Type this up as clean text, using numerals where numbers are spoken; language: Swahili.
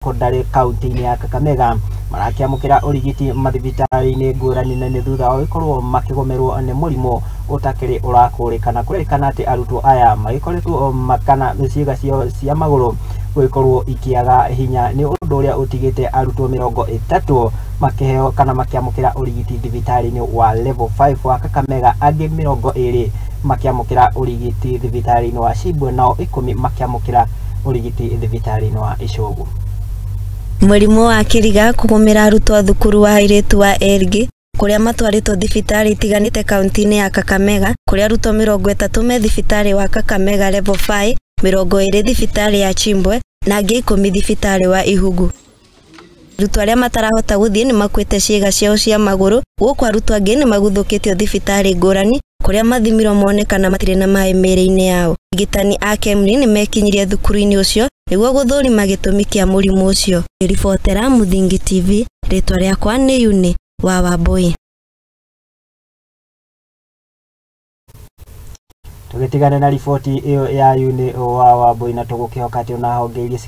secondary county-inĩ ya Kakamega marakiamũkĩra ũrigiti mathibitarĩ-inĩ ngũrani na nĩ thutha wa gũkorwo makĩgomerwo nĩ mũrimũ ũtakĩrĩ ũrakũrĩkana. Kũrerĩkana atĩ arutwo aya magĩkoretwo makana ciĩga ciao cia magũrũ gũgĩkorwo ikĩaga hinya nĩ ũndũ ũrĩa ũtigĩte arutwo 30 makĩheo kana makĩamũkĩra ũrigiti thibitarĩ-inĩ wa level 5 wa Kakamega, angĩ 20 makĩamũkĩra ũrigiti thibitarĩ-inĩ wa Cimbwe, nao 10 makĩamũkĩra ũrigiti thibitarĩ-inĩ wa Icũgũ. Mũrimũ wa kĩriga kũgũmĩra arutwo thukuru wa airĩtu wa Elgĩ kũrĩa matwarĩtwo thibitarĩ itiganĩte kaunti-inĩ ya Kakamega, kũrĩa arutwo 30 me thibitarĩ wa Kakamega level 5, 20 thibitarĩ ya Cimbwe na angĩ 10 thibitarĩ wa Ihungu. Arutwo arĩa matarahota gũthiĩ nĩ makuĩte ciĩga ciao cia magũrũ, gũkũ arutwo angĩ nĩ maguthũkĩtio thibitarĩ ngũrani kũrĩa mathimirwo monekana matirĩ na maĩ mĩĩrĩ-inĩ yao. Arigitani a KEMRI nĩ mekinyirie thukuru-inĩ ũcio nĩguo gũthũrima gĩtũmi kĩa mũrimũ ũcio. Ribotera Muthingi TV, rĩtwa rĩakwa nĩ Yuni wa Wambui. Tũgĩtigana na riboti ĩyo ya Yuni wa Wambui na tũgũkĩhoka atĩ ona honge iria